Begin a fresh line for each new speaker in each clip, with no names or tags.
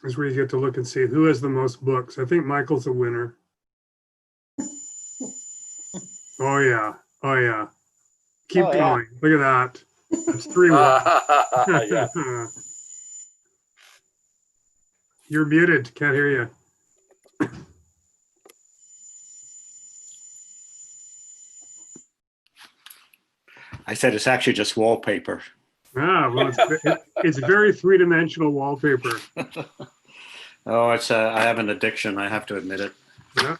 is where you get to look and see who has the most books. I think Michael's the winner. Oh yeah. Oh yeah. Keep going. Look at that. That's 3-1.
Yeah.
You're muted. Can't hear you.
I said it's actually just wallpaper.
Ah, well, it's very three-dimensional wallpaper.
Oh, it's I have an addiction. I have to admit it.
Yeah.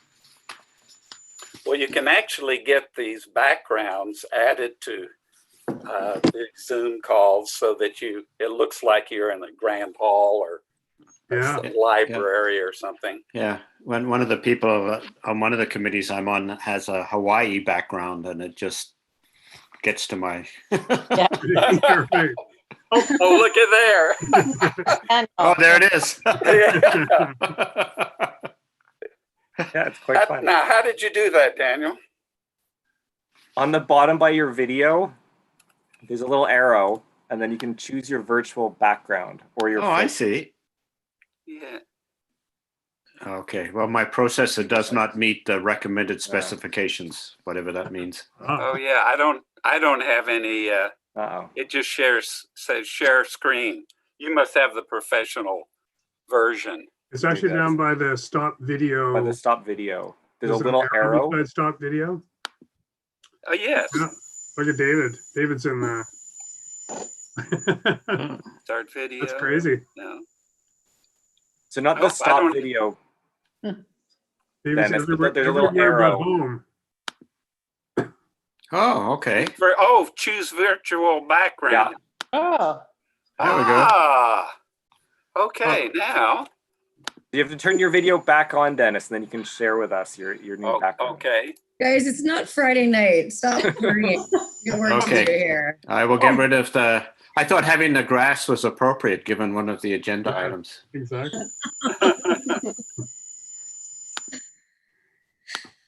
Well, you can actually get these backgrounds added to the Zoom calls so that it looks like you're in a grand hall or some library or something.
Yeah, when one of the people on one of the committees I'm on has a Hawaii background, and it just gets to my.
Right.
Oh, look at there.
Oh, there it is.
Yeah, it's quite fun.
Now, how did you do that, Daniel?
On the bottom by your video, there's a little arrow, and then you can choose your virtual background or your.
Oh, I see.
Yeah.
Okay. Well, my processor does not meet the recommended specifications, whatever that means.
Oh yeah, I don't have any. It just says share screen. You must have the professional version.
It's actually down by the stop video.
By the stop video. There's a little arrow.
Beside stop video.
Oh yes.
Yeah. Look at David. David's in there.
Start video.
That's crazy.
No.
So not the stop video.
David's
Dennis,
everywhere,
there's a little arrow.
Home.
Oh, okay.
Choose virtual background.
Yeah.
Oh.
There we go.
Okay, now.
You have to turn your video back on, Dennis, and then you can share with us your new background.
Okay.
Guys, it's not Friday night. Stop worrying. Get work to do here.
I will get rid of the. I thought having the grass was appropriate given one of the agenda items.
Exactly.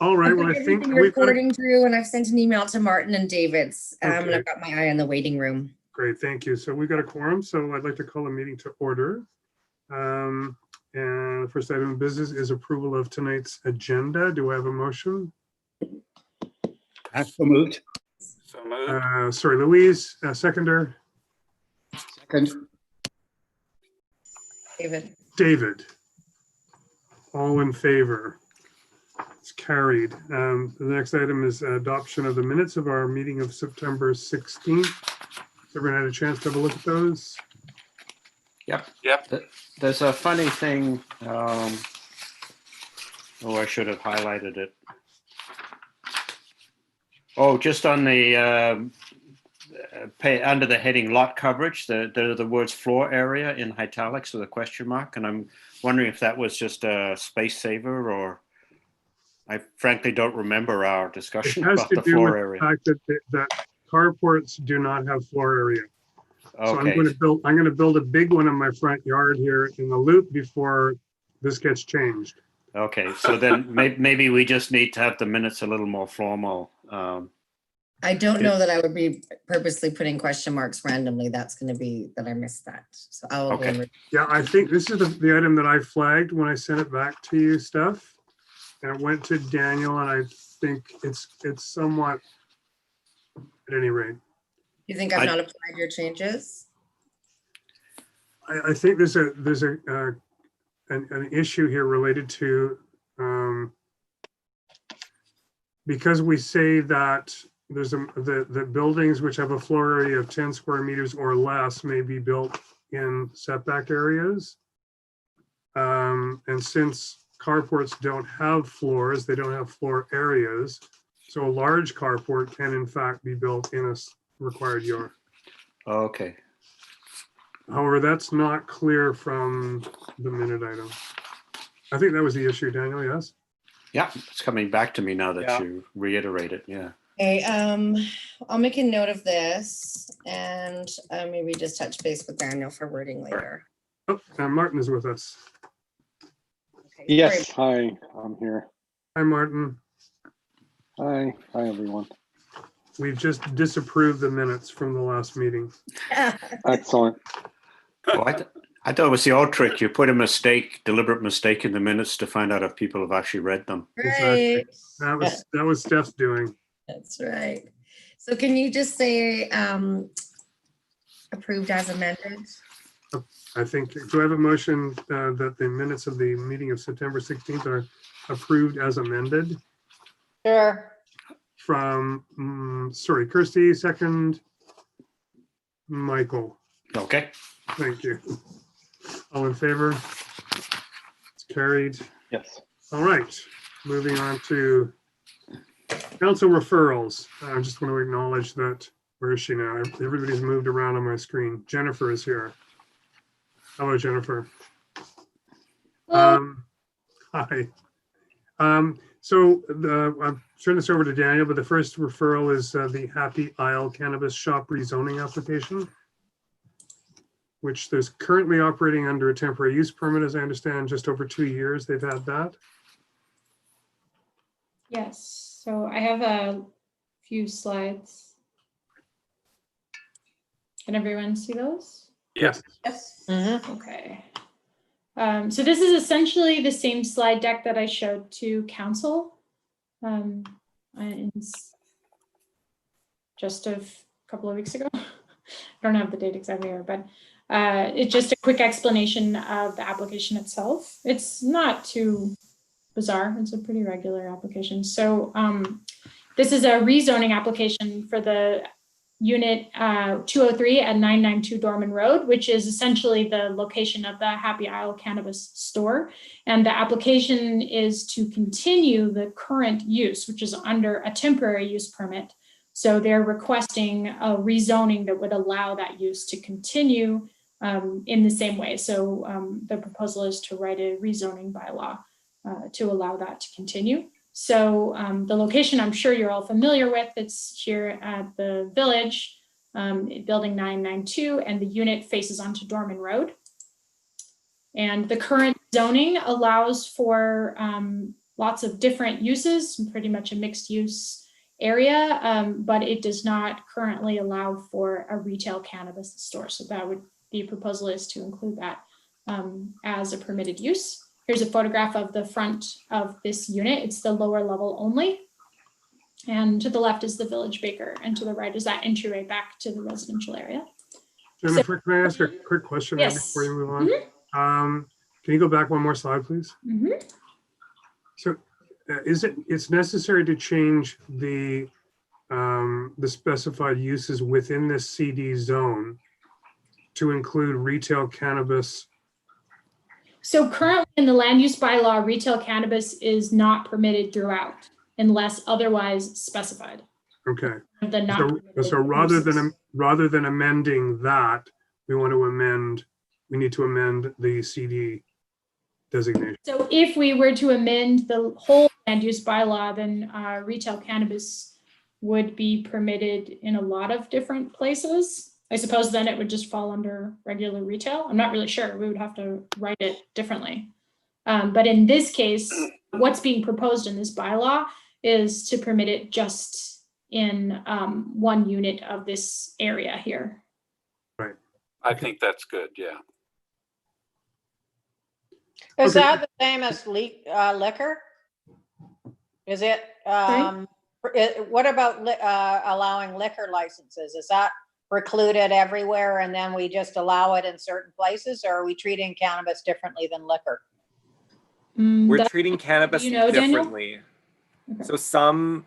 All right. Well, I think
we're recording through, and I've sent an email to Martin and David's, and I've got my eye on the waiting room.
Great, thank you. So we've got a quorum, so I'd like to call a meeting to order. And the first item of business is approval of tonight's agenda. Do I have a motion?
So moved.
So moved.
Sorry, Louise, seconder.
Second.
David.
All in favor? It's carried. The next item is adoption of the minutes of our meeting of September 16th. Has everyone had a chance to have a look at those?
Yep.
Yep.
There's a funny thing. Oh, I should have highlighted it. Oh, just on the under the heading lot coverage, the words floor area in italics with a question mark, and I'm wondering if that was just a space saver, or I frankly don't remember our discussion about the floor area.
It has to do with the fact that carports do not have floor area.
Okay.
So I'm going to build a big one in my front yard here in the loop before this gets changed.
Okay, so then maybe we just need to have the minutes a little more formal.
I don't know that I would be purposely putting question marks randomly. That's going to be that I missed that. So I'll
Okay.
Yeah, I think this is the item that I flagged when I sent it back to you, Steph. And it went to Daniel, and I think it's somewhat at any rate.
You think I've not applied your changes?
I think there's an issue here related to because we say that there's the buildings which have a floor area of 10 square meters or less may be built in setback areas. And since carports don't have floors, they don't have floor areas. So a large carport can in fact be built in a required yard.
Okay.
However, that's not clear from the minute item. I think that was the issue, Daniel, yes?
Yeah, it's coming back to me now that you reiterate it, yeah.
Okay, I'll make a note of this and maybe just touch base with Daniel for wording later.
Oh, and Martin is with us.
Okay,
yes, hi, I'm here.
Hi, Martin.
Hi everyone.
We've just disapproved the minutes from the last meeting.
Excellent.
Oh, I thought it was the old trick. You put a mistake, deliberate mistake in the minutes to find out if people have actually read them.
Exactly.
Right.
That was Steph's doing.
That's right. So can you just say approved as amended?
I think, do I have a motion that the minutes of the meeting of September 16th are approved as amended?
Sure.
From, sorry, Kirsty, second. Michael,
Okay.
thank you. All in favor? It's carried.
Yes.
All right, moving on to council referrals. I just want to acknowledge that, where is she now? Everybody's moved around on my screen. Jennifer is here. Hello, Jennifer. Hi. So I'll turn this over to Daniel, but the first referral is the Happy Isle Cannabis Shop rezoning application, which there's currently operating under a temporary use permit, as I understand, just over 2 years they've had that.
Yes, so I have a few slides. Can everyone see those?
Yes.
Yes.
Okay. So this is essentially the same slide deck that I showed to council just a couple of weeks ago. I don't have the date exactly here, but it's just a quick explanation of the application itself. It's not too bizarre. It's a pretty regular application. So this is a rezoning application for the unit 203 at 992 Dorman Road, which is essentially the location of the Happy Isle Cannabis store. And the application is to continue the current use, which is under a temporary use permit. So they're requesting a rezoning that would allow that use to continue in the same way. So the proposal is to write a rezoning bylaw to allow that to continue. So the location, I'm sure you're all familiar with, it's here at the Village, building 992, and the unit faces onto Dorman Road. And the current zoning allows for lots of different uses, pretty much a mixed use area, but it does not currently allow for a retail cannabis store. So that would, the proposal is to include that as a permitted use. Here's a photograph of the front of this unit. It's the lower level only. And to the left is the Village Baker, and to the right is that entryway back to the residential area.
Jennifer, can I ask a quick question before you move on? Can you go back one more slide, please? So it's necessary to change the specified uses within this CD zone to include retail cannabis?
So currently in the land use bylaw, retail cannabis is not permitted throughout unless otherwise specified.
Okay.
So
rather than amending that, we need to amend the CD designation.
So if we were to amend the whole land use bylaw, then retail cannabis would be permitted in a lot of different places. I suppose then it would just fall under regular retail. I'm not really sure. We would have to write it differently. But in this case, what's being proposed in this bylaw is to permit it just in one unit of this area here.
Right.
I think that's good, yeah.
Is
Okay.
that the same as liquor? Is it, what about allowing liquor licenses? Is that precluded everywhere and then we just allow it in certain places, or are we treating cannabis differently than liquor?
We're treating cannabis
Daniel?
differently.
Okay.
So some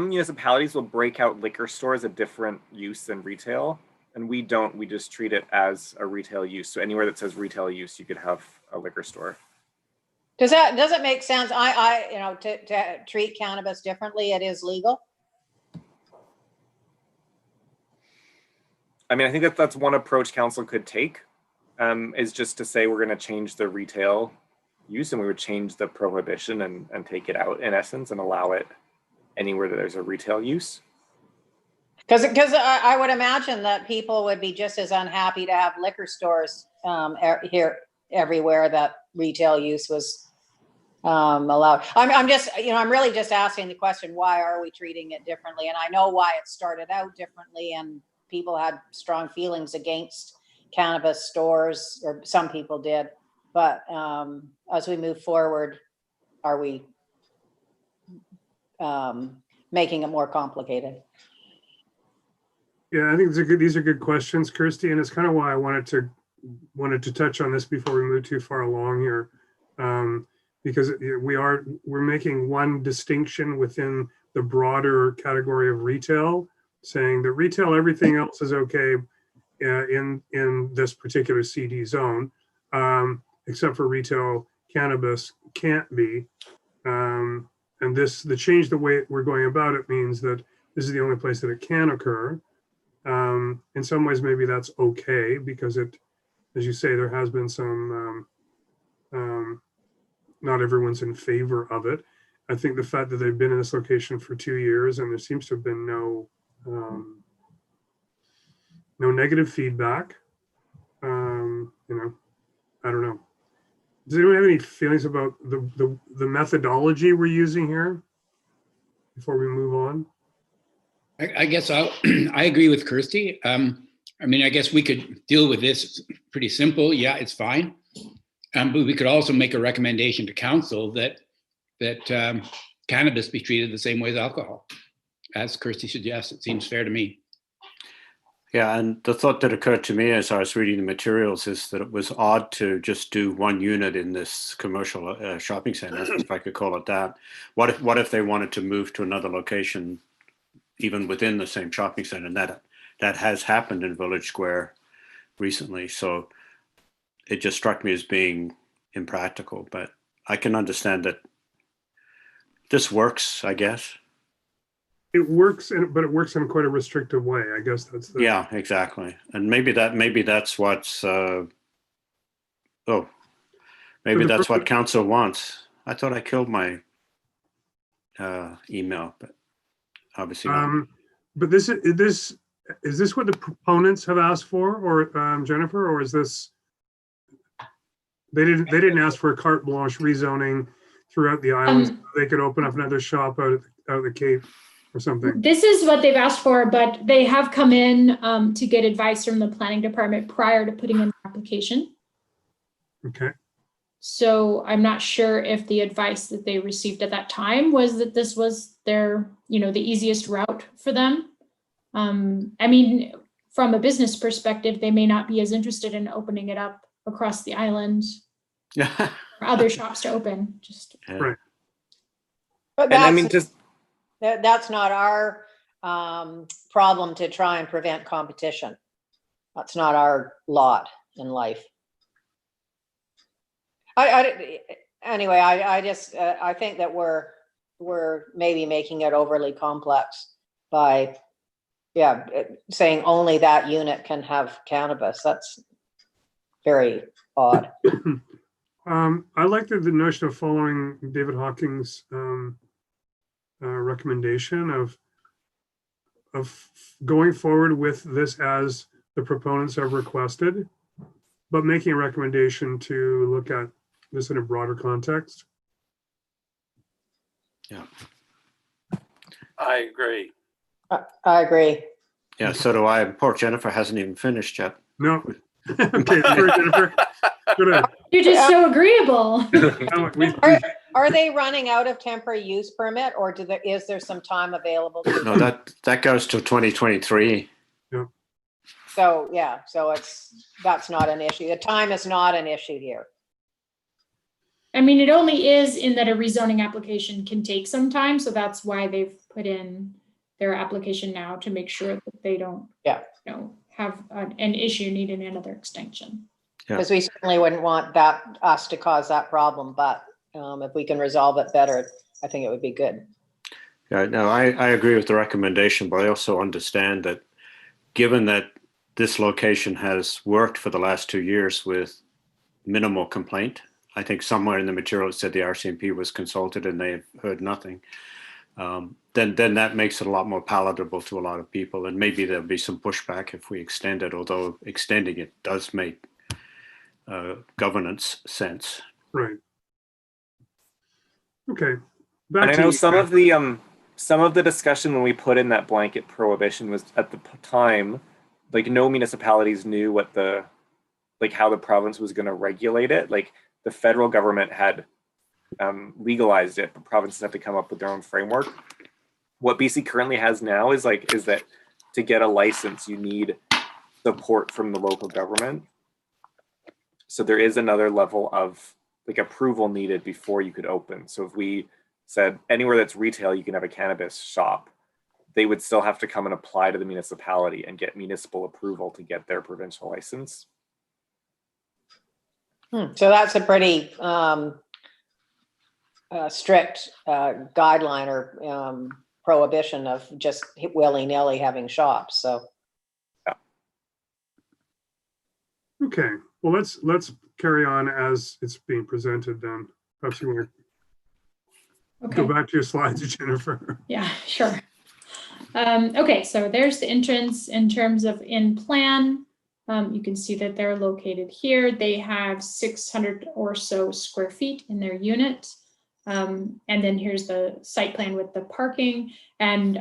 municipalities will break out liquor stores a different use than retail, and we don't. We just treat it as a retail use. So anywhere that says retail use, you could have a liquor store.
Does it make sense? To treat cannabis differently, it is legal.
I mean, I think that's one approach council could take, is just to say we're going to change the retail use and we would change the prohibition and take it out in essence and allow it anywhere that there's a retail use.
Because I would imagine that people would be just as unhappy to have liquor stores here everywhere that retail use was allowed. I'm really just asking the question, why are we treating it differently? And I know why it started out differently and people had strong feelings against cannabis stores, or some people did. But as we move forward, are we making it more complicated?
Yeah, I think these are good questions, Kirsty, and it's kind of why I wanted to touch on this before we move too far along here, because we're making one distinction within the broader category of retail, saying that retail, everything else is okay in this particular CD zone, except for retail cannabis can't be. And the change, the way we're going about it, means that this is the only place that it can occur. In some ways, maybe that's okay, because it, as you say, there has been some, not everyone's in favor of it. I think the fact that they've been in this location for 2 years and there seems to have been no negative feedback, I don't know. Does anyone have any feelings about the methodology we're using here before we move on?
I guess I agree with Kirsty. I mean, I guess we could deal with this pretty simple. Yeah, it's fine. But we could also make a recommendation to council that cannabis be treated the same way as alcohol. As Kirsty suggests, it seems fair to me.
Yeah, and the thought that occurred to me as I was reading the materials is that it was odd to just do one unit in this commercial shopping center, if I could call it that. What if they wanted to move to another location, even within the same shopping center? And that has happened in Village Square recently. So it just struck me as being impractical, but I can understand that this works, I guess.
It works, but it works in quite a restrictive way. I guess that's the.
Yeah, exactly. And maybe that's what's maybe that's what council wants. I thought I killed my email, but obviously not.
But is this what the proponents have asked for, or Jennifer, or is this? They didn't ask for a carte blanche rezoning throughout the island. So they could open up another shop out of the Cape or something.
This is what they've asked for, but they have come in to get advice from the planning department prior to putting in the application.
Okay.
So I'm not sure if the advice that they received at that time was that this was their, the easiest route for them. I mean, from a business perspective, they may not be as interested in opening it up across the island for other shops to open. Just
Right.
But
And I mean, just
that's not our problem to try and prevent competition. That's not our lot in life. Anyway, I just I think that we're maybe making it overly complex by saying only that unit can have cannabis. That's very odd.
I like the notion of following David Hawking's recommendation of going forward with this as the proponents have requested, but making a recommendation to look at this in a broader context.
Yeah.
I agree.
I agree.
Yeah, so do I. Poor Jennifer hasn't even finished yet.
No. Okay, sorry, Jennifer. Good.
you're just so agreeable.
Are they running out of temporary use permit, or is there some time available?
No, that goes to 2023.
So that's not an issue. The time is not an issue here.
I mean, it only is in that a rezoning application can take some time. So that's why they've put in their application now, to make sure that they don't have an issue needing another extension.
Because we certainly wouldn't want us to cause that problem, but if we can resolve it better, I think it would be good.
Yeah, no, I agree with the recommendation, but I also understand that given that this location has worked for the last 2 years with minimal complaint, I think somewhere in the material it said the RCMP was consulted and they've heard nothing. Then that makes it a lot more palatable to a lot of people, and maybe there'll be some pushback if we extend it, although extending it does make governance sense.
Right. Okay.
And I know some of the discussion when we put in that blanket prohibition was at the time, like, no municipalities knew what the like how the province was going to regulate it. Like the federal government had legalized it, but provinces have to come up with their own framework. What BC currently has now is that to get a license, you need support from the local government. So there is another level of like approval needed before you could open. So if we said anywhere that's retail, you can have a cannabis shop, they would still have to come and apply to the municipality and get municipal approval to get their provincial license.
So that's a pretty strict guideline or prohibition of just willy-nilly having shops. So
Okay, well, let's carry on as it's being presented then. Perhaps you want to go
Okay,
back to your slides, Jennifer.
yeah, sure. Okay, so there's the entrance in terms of in plan. You can see that they're located here. They have 600 or so square feet in their unit. And then here's the site plan with the parking. And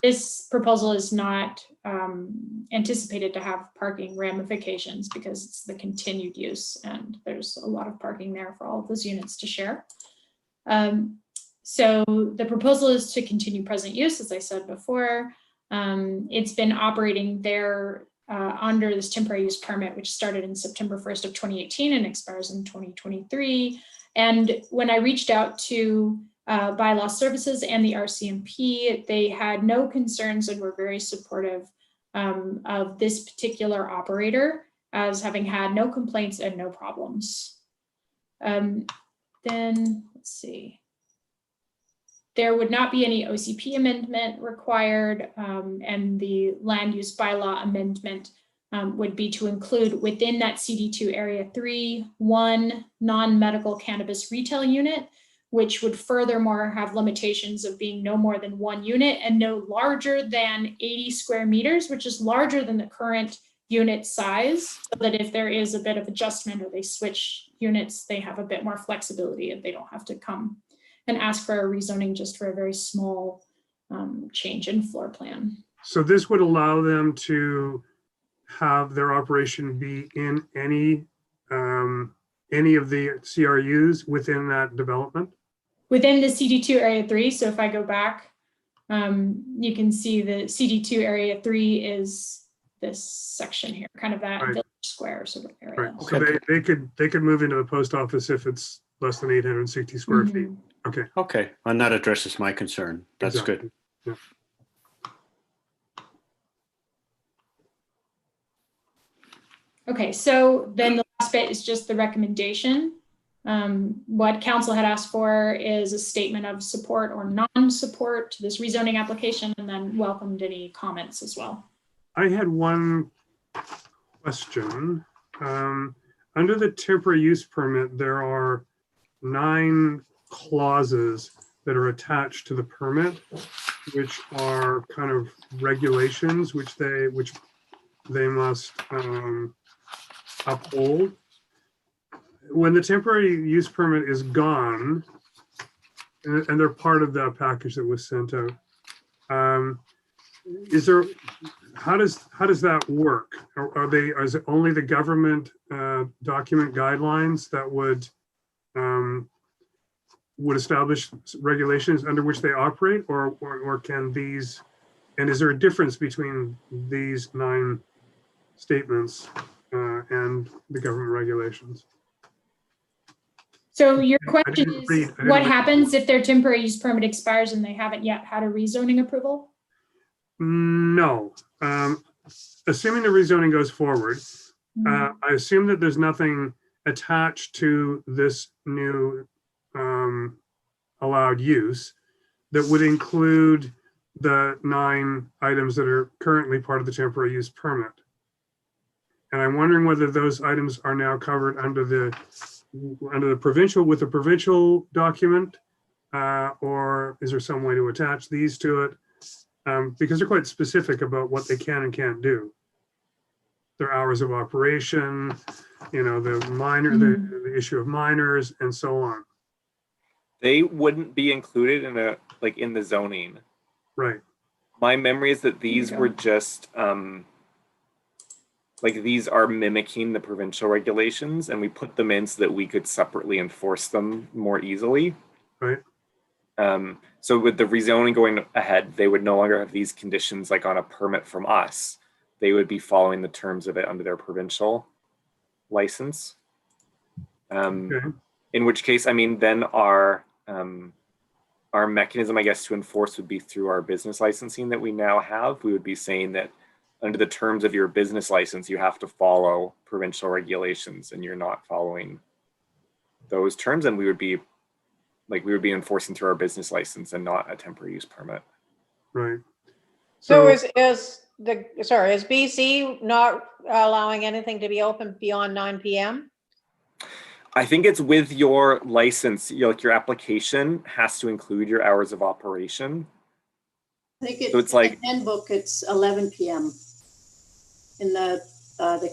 this proposal is not anticipated to have parking ramifications because it's the continued use and there's a lot of parking there for all of those units to share. So the proposal is to continue present use, as I said before. It's been operating there under this temporary use permit, which started in September 1st of 2018 and expires in 2023. And when I reached out to bylaw services and the RCMP, they had no concerns and were very supportive of this particular operator as having had no complaints and no problems. Then let's see. There would not be any OCP amendment required, and the land use bylaw amendment would be to include within that CD2 Area 3, 1 non-medical cannabis retail unit, which would furthermore have limitations of being no more than 1 unit and no larger than 80 square meters, which is larger than the current unit size, so that if there is a bit of adjustment or they switch units, they have a bit more flexibility and they don't have to come and ask for a rezoning just for a very small change in floor plan.
So this would allow them to have their operation be in any of the CRUs within that development?
Within the CD2 Area 3, so if I go back, you can see the CD2 Area 3 is this section here, kind of that village square sort of area.
Right, so they could move into the post office if it's less than 860 square feet. Okay.
Okay, and that addresses my concern. That's
Exactly.
good.
Yeah.
Okay, so then the last bit is just the recommendation. What council had asked for is a statement of support or non-support to this rezoning application, and then welcomed any comments as well.
I had one question. Under the temporary use permit, there are 9 clauses that are attached to the permit, which are kind of regulations which they must uphold. When the temporary use permit is gone, and they're part of that package that was sent out, how does that work? Is it only the government document guidelines that would establish regulations under which they operate, or can these, and is there a difference between these 9 statements and the government regulations?
So your question is,
read
what happens if their temporary use permit expires and they haven't yet had a rezoning approval?
No. Assuming the rezoning goes forward, I assume that there's nothing attached to this new allowed use that would include the 9 items that are currently part of the temporary use permit. And I'm wondering whether those items are now covered under the provincial, with a provincial document, or is there some way to attach these to it? Because they're quite specific about what they can and can't do. Their hours of operation, the issue of minors, and so on.
They wouldn't be included in the zoning.
Right.
My memory is that these were just like these are mimicking the provincial regulations, and we put them in so that we could separately enforce them more easily.
Right.
So with the rezoning going ahead, they would no longer have these conditions like on a permit from us. They would be following the terms of it under their provincial license.
Okay.
In which case, I mean, then our mechanism, I guess, to enforce would be through our business licensing that we now have. We would be saying that under the terms of your business license, you have to follow provincial regulations, and you're not following those terms, and we would be enforcing through our business license and not a temporary use permit.
Right.
So is BC not allowing anything to be open beyond 9 p.m.?
I think it's with your license, like your application has to include your hours of operation.
I think
So it's like
in the handbook, it's 11 p.m. In the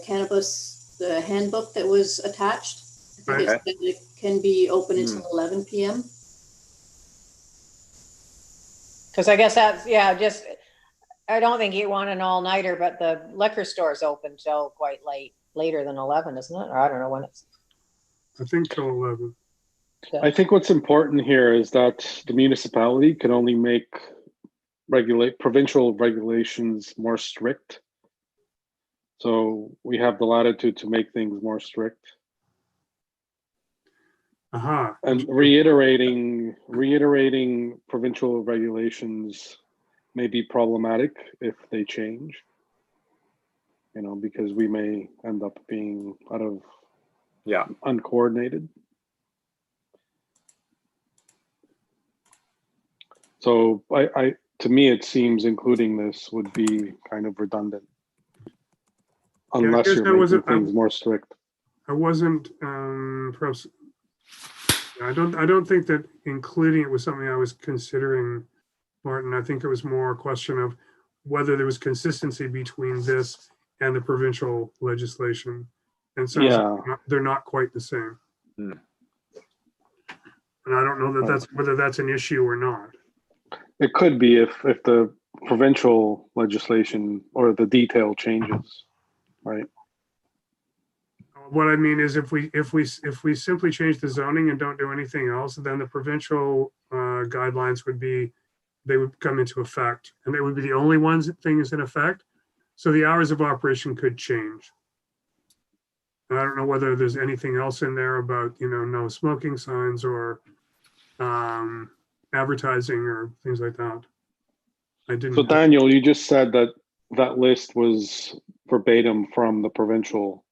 cannabis, the handbook that was attached. I think it can be open until 11 p.m.
Because I guess that's, yeah, just, I don't think you want an all-nighter, but the liquor store's open till quite late, later than 11, isn't it? Or I don't know when it's.
I think till 11.
I think what's important here is that the municipality can only make provincial regulations more strict. So we have the latitude to make things more strict.
Aha.
And reiterating provincial regulations may be problematic if they change, you know, because we may end up being uncoordinated. So to me, it seems including this would be kind of redundant unless you're making things more strict.
I wasn't, perhaps, I don't think that including it was something I was considering, Martin. I think it was more a question of whether there was consistency between this and the provincial legislation. And so they're not quite the same. And I don't know that whether that's an issue or not.
It could be if the provincial legislation or the detail changes, right?
What I mean is if we simply change the zoning and don't do anything else, then the provincial guidelines they would come into effect, and they would be the only things in effect. So the hours of operation could change. And I don't know whether there's anything else in there about, you know, no smoking signs or advertising or things like that. I didn't.
So Daniel, you just said that list was verbatim from the provincial.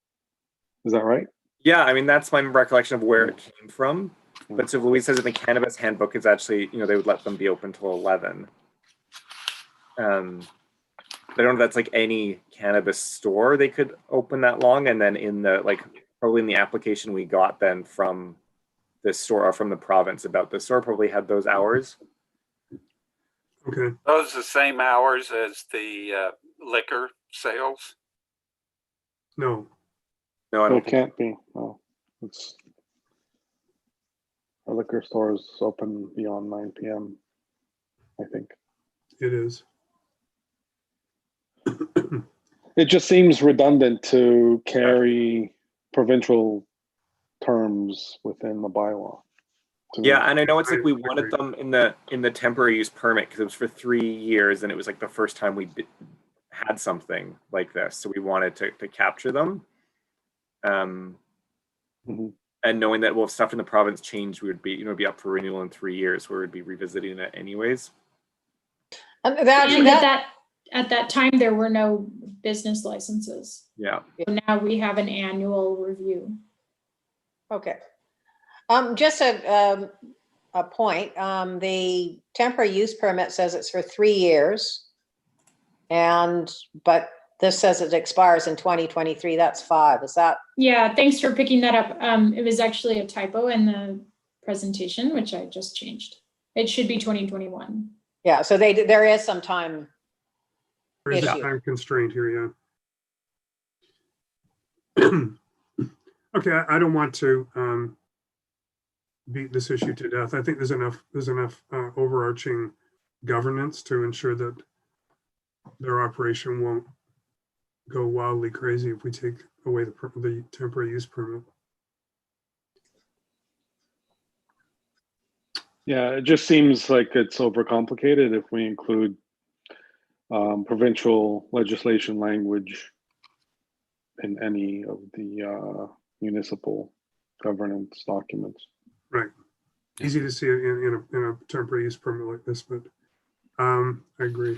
Is that right?
Yeah, I mean, that's my recollection of where it came from. But so Louise says in the cannabis handbook is actually, you know, they would let them be open till 11. I don't know if that's like any cannabis store they could open that long. And then in the, probably in the application we got then from the store or from the province about the store probably had those hours.
Okay.
Those are the same hours as the liquor sales?
No, I
No,
don't
it can't be. No, it's a liquor store is open beyond 9 p.m. I think
It is.
it just seems redundant to carry provincial terms within the bylaw.
Yeah, and I know it's like we wanted them in the temporary use permit because it was for 3 years and it was like the first time we had something like this, so we wanted to capture them. And knowing that if stuff in the province changed, we would be be up for renewal in 3 years, where we'd be revisiting it anyways.
And at that time there were no business licenses.
Yeah.
So now we have an annual review.
Okay. Just a point. The temporary use permit says it's for 3 years, but this says it expires in 2023. That's 5. Is that?
Yeah, thanks for picking that up. It was actually a typo in the presentation, which I just changed. It should be 2021.
Yeah, so there is some time.
There is a time constraint here, yeah. Okay, I don't want to beat this issue to death. I think there's enough overarching governance to ensure that their operation won't go wildly crazy if we take away the temporary use permit.
Yeah, it just seems like it's overcomplicated if we include provincial legislation language in any of the municipal governance documents.
Right. Easy to see it in a temporary use permit like this, but I agree.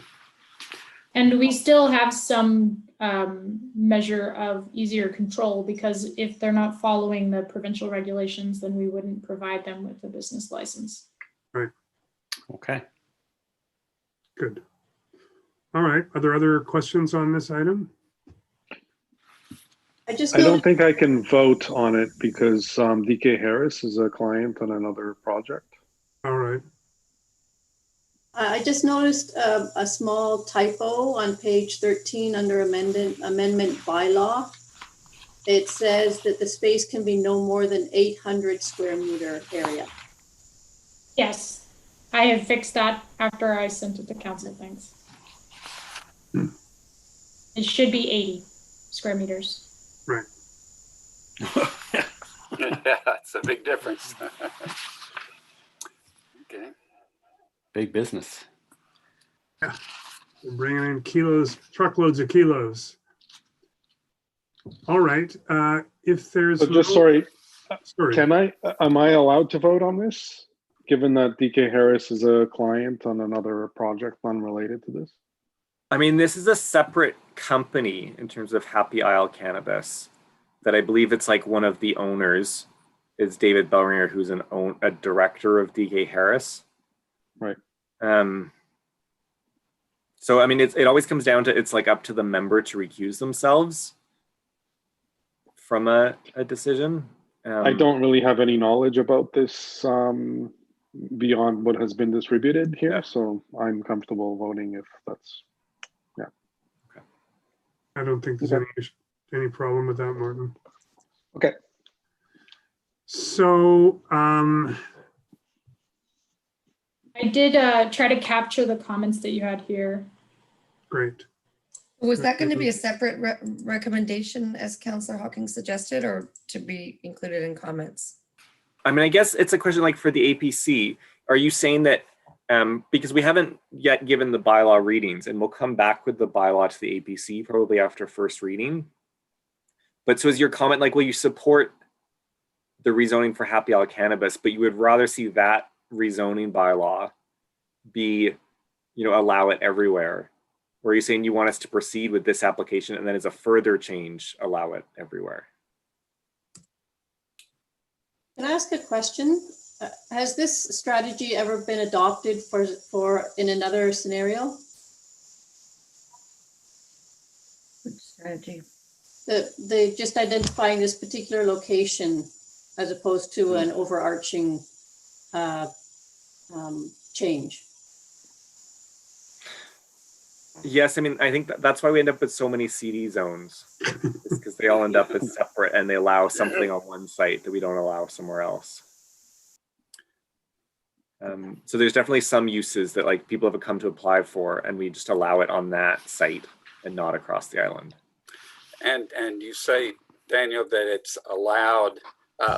And we still have some measure of easier control, because if they're not following the provincial regulations, then we wouldn't provide them with a business license.
Right.
Okay.
Good. All right. Are there other questions on this item?
I just
I don't
noticed,
think I can vote on it because DK Harris is a client on another project.
All right.
I just noticed a small typo on page 13 under amendment bylaw. It says that the space can be no more than 800 square meter area.
Yes, I have fixed that after I sent it to council. Thanks. It should be 80 square meters.
Right.
Yeah, it's a big difference. Okay.
Big business.
We're bringing in kilos, truckloads of kilos. All right. If there's
But just
no-
sorry, am I allowed to vote on this? Given that DK Harris is a client on another project unrelated to this?
I mean, this is a separate company in terms of Happy Isle Cannabis that I believe it's like one of the owners is David Bellringer, who's a director of DK Harris.
Right.
So, I mean, it always comes down to, it's like up to the member to recuse themselves from a decision.
I don't really have any knowledge about this beyond what has been distributed here,
Yeah.
so I'm comfortable voting if that's,
I don't think there's any problem with that, Martin.
okay.
So,
I did try to capture the comments that you had here.
great.
Was that going to be a separate recommendation as Councillor Hawking suggested, or to be included in comments?
I mean, I guess it's a question like for the APC, are you saying that, because we haven't yet given the bylaw readings, and we'll come back with the bylaw to the APC probably after first reading. But so is your comment like, will you support the rezoning for Happy Isle Cannabis, but you would rather see that rezoning bylaw be, allow it everywhere? Or are you saying you want us to proceed with this application and then as a further change, allow it everywhere?
Can I ask a question? Has this strategy ever been adopted for in another scenario?
Which strategy?
They just identifying this particular location as opposed to an overarching change.
Yes, I mean, I think that's why we end up with so many CD zones, because they all end up as separate and they allow something on one site that we don't allow somewhere else. So there's definitely some uses that like people have come to apply for, and we just allow it on that site and not across the island.
And you say, Daniel, that it's allowed,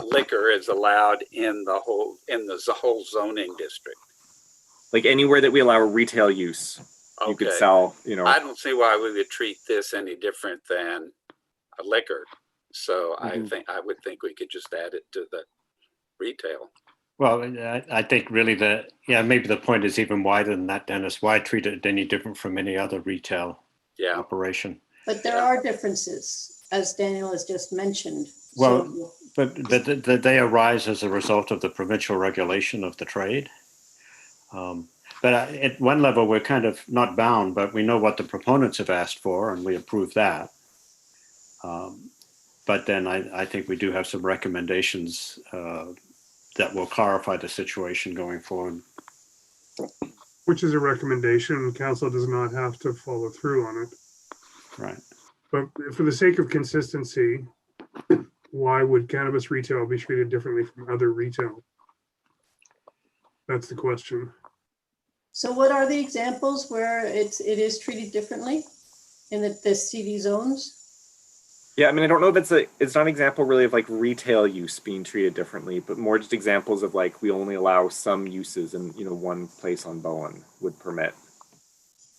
liquor is allowed in the whole zoning district.
Like anywhere that we allow retail use, you could sell,
I don't see why we would treat this any different than a liquor. So I would think we could just add it to the retail.
Well, I think really maybe the point is even wider than that, Dennis. Why treat it any different from any other retail operation?
But there are differences, as Daniel has just mentioned.
Well,
So,
but they arise as a result of the provincial regulation of the trade. But at one level, we're kind of not bound, but we know what the proponents have asked for, and we approve that. But then I think we do have some recommendations that will clarify the situation going forward.
Which is a recommendation. Council does not have to follow through on it.
Right.
But for the sake of consistency, why would cannabis retail be treated differently from other retail? That's the question.
so what are the examples where it is treated differently? in the CD zones?
Yeah, I mean, I don't know if it's not an example really of like retail use being treated differently, but more just examples of like, we only allow some uses and, you know, one place on Bowen would permit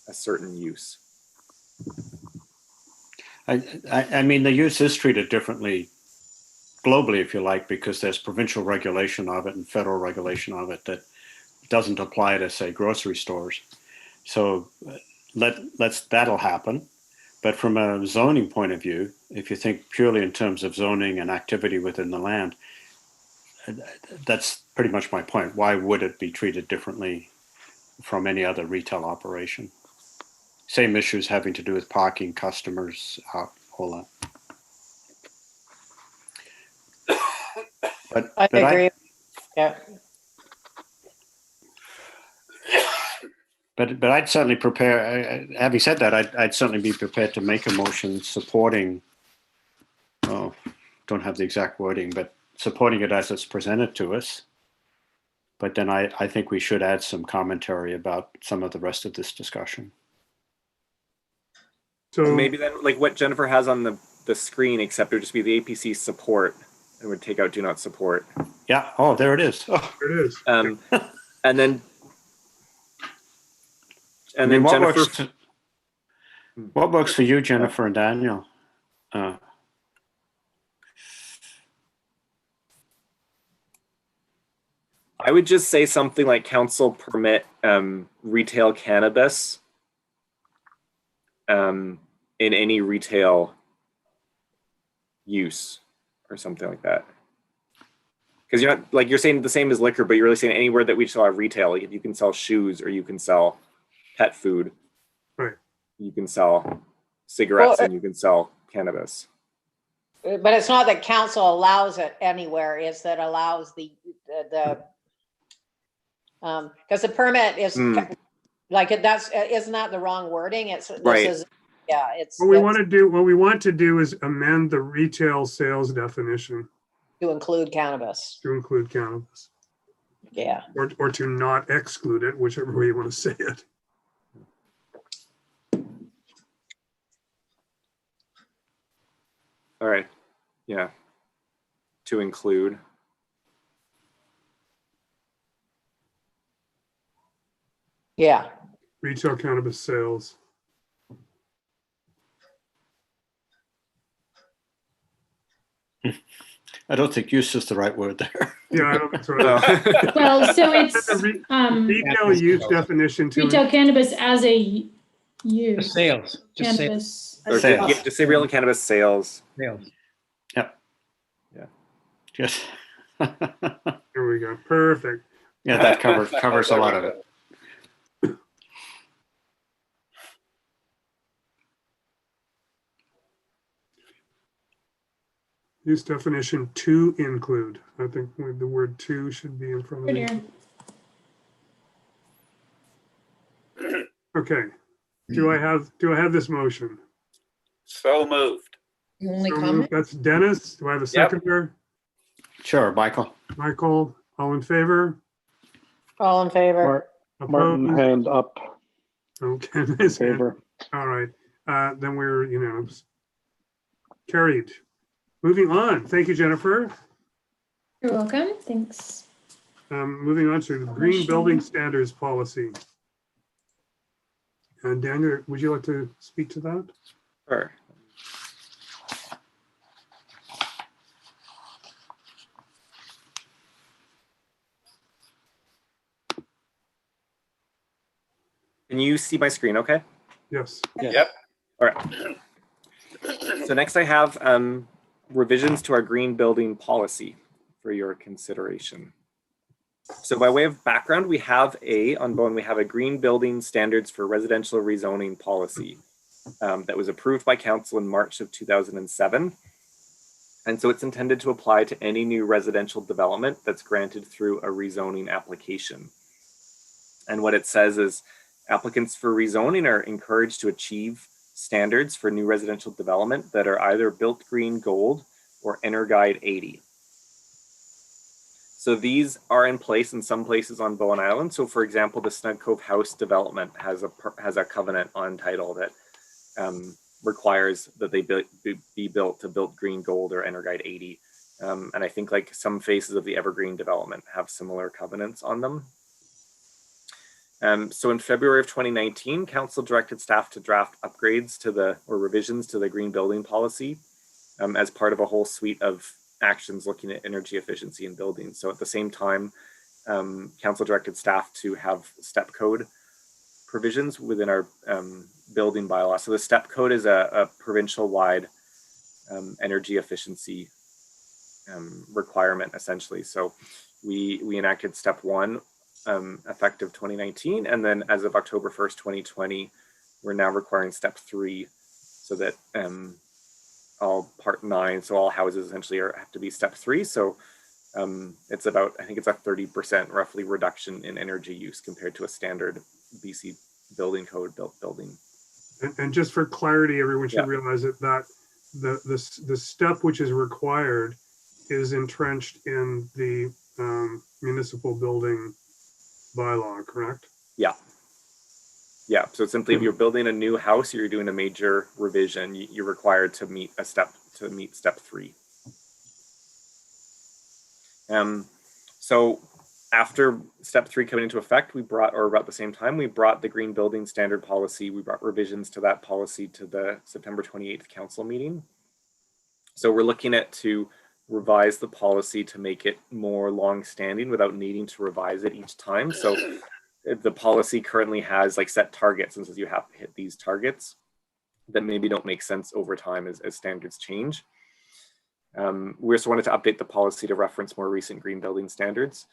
a certain use.
I mean, the use is treated differently globally, if you like, because there's provincial regulation of it and federal regulation of it that doesn't apply to, say, grocery stores. So that'll happen. But from a zoning point of view, if you think purely in terms of zoning and activity within the land, that's pretty much my point. Why would it be treated differently from any other retail operation? Same issues having to do with parking, customers, all that.
I agree. Yeah.
But I'd certainly prepare, having said that, I'd certainly be prepared to make a motion supporting, oh, don't have the exact wording, but supporting it as it's presented to us. But then I think we should add some commentary about some of the rest of this discussion.
So
So
maybe then like what Jennifer has on the screen, except it would just be the APC support. It would take out do not support.
Yeah, oh, there it is. Oh.
there it is.
And then
I mean,
Jennifer.
what works for you, Jennifer and Daniel?
I would just say something like council permit retail cannabis in any retail use or something like that. Because you're not like you're saying the same as liquor, but you're really saying anywhere that we sell at retail, like if you can sell shoes or you can sell pet food,
Right.
You can sell cigarettes and you can sell cannabis.
But it's not that council allows it anywhere, it's that allows the because the permit is like that's isn't that the wrong wording? It's
Right.
This is, yeah, it's
What we want to do is amend the retail sales definition
to include cannabis.
to include cannabis,
Yeah.
or to not exclude it, whichever way you want to say it.
All right. Yeah. To include.
Yeah.
Retail cannabis sales.
I don't think use is the right word there.
Yeah, I don't think so.
Well, so it's
Retail use definition to
retail cannabis as a use.
Just sales, just
Cannabis.
Or
Sales.
just say real cannabis sales.
sales.
Yep.
Yeah.
Just
There we go. Perfect.
yeah, that covers a lot of it.
Use definition to include. I think the word to should be in front of
Good
it.
ear.
Okay. Do I have this motion?
So moved.
You only
So
comment?
moved. That's Dennis. Do I have a seconder?
Sure, Michael.
Michael, all in favor?
All in favor?
Martin,
Opposed?
hand up,
Okay. Nice hand.
favor.
All right. Then we're unanimous. Carried. Moving on. Thank you, Jennifer.
You're welcome. Thanks.
Moving on to the green building standards policy. And Daniel, would you like to speak to that?
Sure. Can you see my screen okay?
Yes.
Yep.
All right. So next I have revisions to our green building policy for your consideration. So by way of background, we have on Bowen, we have a green building standards for residential rezoning policy that was approved by council in March of 2007. And so it's intended to apply to any new residential development that's granted through a rezoning application. And what it says is applicants for rezoning are encouraged to achieve standards for new residential development that are either built green gold or EnerGuide 80. So these are in place in some places on Bowen Island. So for example, the Snug Cove House development has a covenant on title that requires that they be built to built green, gold, or Energuide 80. And I think like some phases of the Evergreen development have similar covenants on them. So in February of 2019, Council directed staff to draft upgrades to or revisions to the green building policy as part of a whole suite of actions looking at energy efficiency in buildings. So at the same time, Council directed staff to have step code provisions within our building bylaw. So the step code is a provincial-wide energy efficiency requirement, essentially. So we enacted step 1 effective 2019, and then as of October 1st, 2020, we're now requiring step 3, so that all part 9, so all houses essentially have to be step 3. So it's about, I think it's a 30% roughly reduction in energy use compared to a standard BC building code built building.
And just for clarity, everyone should realize that the step which is required is entrenched in the municipal building bylaw, correct? Yeah.
Yeah, so simply if you're building a new house, you're doing a major revision, you're required to meet step 3. So after step 3 coming into effect, we brought, or about the same time, we brought the green building standard policy, we brought revisions to that policy to the September 28th council meeting. So we're looking at to revise the policy to make it more long-standing without needing to revise it each time. So the policy currently has like set targets and says you have to hit these targets that maybe don't make sense over time as standards change. We also wanted to update the policy to reference more recent green building standards,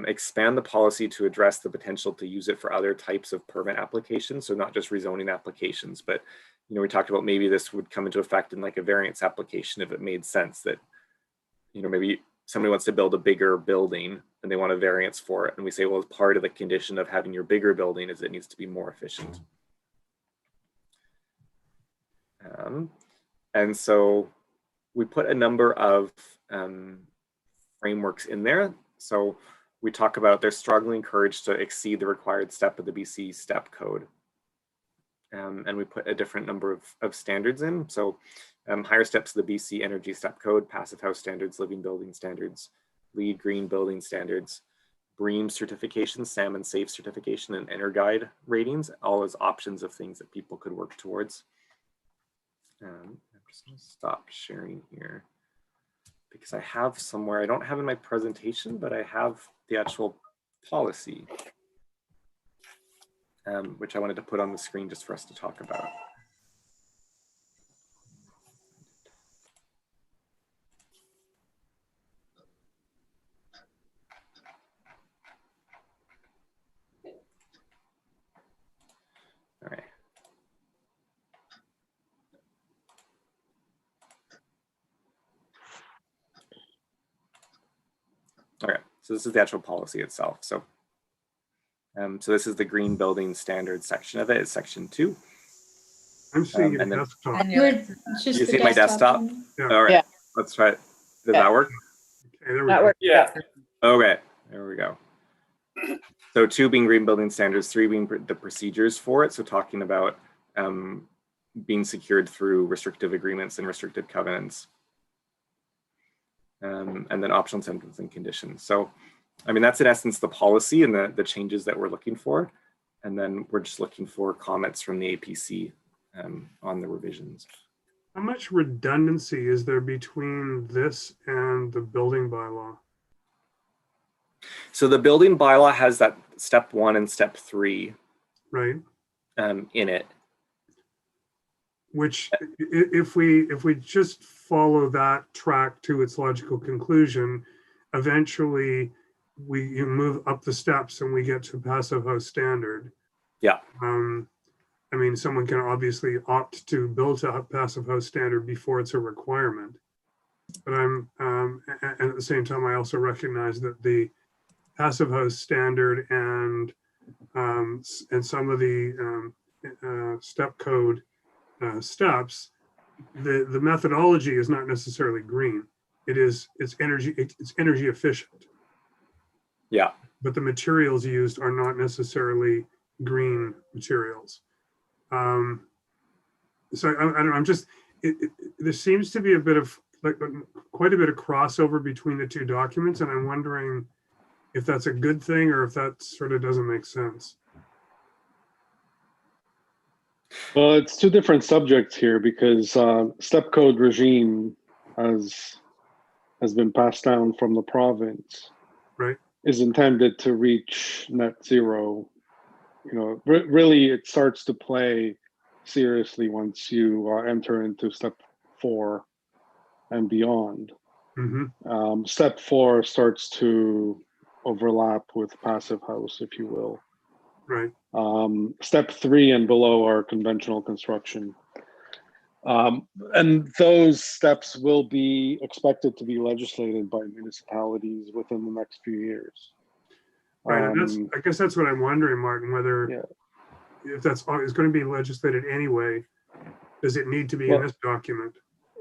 expand the policy to address the potential to use it for other types of permit applications. So not just rezoning applications, but we talked about maybe this would come into effect in like a variance application if it made sense that, maybe somebody wants to build a bigger building and they want a variance for it. And we say, well, as part of the condition of having your bigger building is it needs to be more efficient. And so we put a number of frameworks in there. So we talk about they're strongly encouraged to exceed the required step of the BC step code. And we put a different number of standards in. So higher steps of the BC Energy Step Code, Passive House Standards, Living Building Standards, LEED Green Building Standards, BREEAM certification, Salmon Safe certification, and Energuide ratings, all as options of things that people could work towards. I'm just gonna stop sharing here because I have somewhere, I don't have in my presentation, but I have the actual policy, which I wanted to put on the screen just for us to talk about. All right. Okay, so this is the actual policy itself. So, so this is the green building standards section of it. It's section 2.
I'm seeing your desktop.
It's just
You
the
see my desktop?
one.
Yeah.
All right,
Yeah.
let's try it. Does that work?
Okay, there we
That
go.
works.
Yeah.
Okay, there we go. So 2 being green building standards, 3 being the procedures for it. So talking about being secured through restrictive agreements and restricted covenants. And then optional incentives and conditions. So, I mean, that's in essence the policy and the changes that we're looking for. And then we're just looking for comments from the APC on the revisions.
How much redundancy is there between this and the building bylaw?
So the building bylaw has that step 1 and step 3
Right.
In it.
Which if we just follow that track to its logical conclusion, eventually you move up the steps and we get to passive house standard.
Yeah.
I mean, someone can obviously opt to build a passive house standard before it's a requirement. But and at the same time, I also recognize that the passive house standard and some of the step code steps, the methodology is not necessarily green. It's energy efficient.
Yeah.
But the materials used are not necessarily green materials. so I don't know, I'm just, there seems to be a bit of, like, quite a bit of crossover between the two documents, and I'm wondering if that's a good thing or if that sort of doesn't make sense.
Well, it's two different subjects here because step code regime has been passed down from the province.
Right.
Is intended to reach net zero. You know, really, it starts to play seriously once you enter into step 4 and beyond.
Mm-hmm.
Step 4 starts to overlap with passive house, if you will.
Right.
Step 3 and below are conventional construction. And those steps will be expected to be legislated by municipalities within the next few years.
Right. And I guess that's what I'm wondering, Martin, whether if that's is going to be legislated anyway, does it need to be in this document?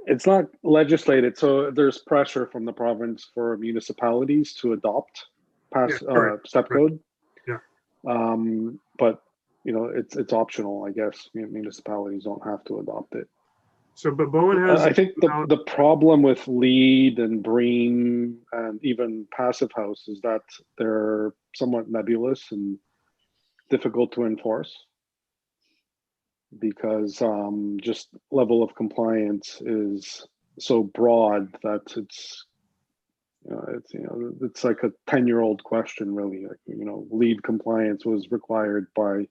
It's not legislated, so there's pressure from the province for municipalities to adopt step code.
Yeah.
But you know, it's optional, I guess. Municipalities don't have to adopt it.
So, but Bowen has.
I think the problem with LEED and BREEAM and even passive house is that they're somewhat nebulous and difficult to enforce because just level of compliance is so broad that it's like a 10-year-old question, really. Like, LEED compliance was required by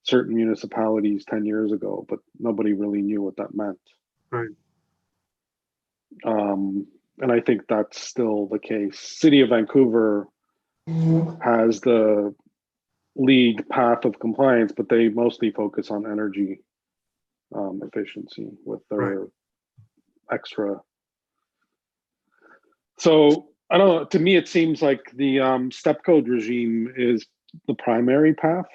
certain municipalities 10 years ago, but nobody really knew what that meant.
Right.
And I think that's still the case. City of Vancouver has the LEED path of compliance, but they mostly focus on energy efficiency with their extra. So I don't know, to me, it seems like the step code regime is the primary path.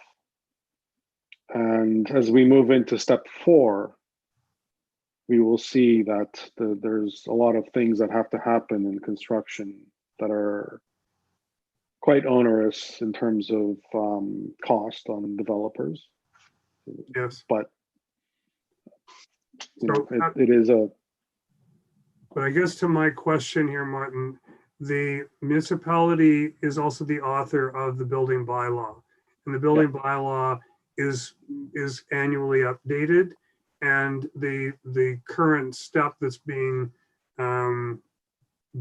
And as we move into step 4, we will see that there's a lot of things that have to happen in construction that are quite onerous in terms of cost on developers.
Yes.
But
So
it is a.
But I guess to my question here, Martin, the municipality is also the author of the building bylaw, and the building bylaw is annually updated, and the current step that's being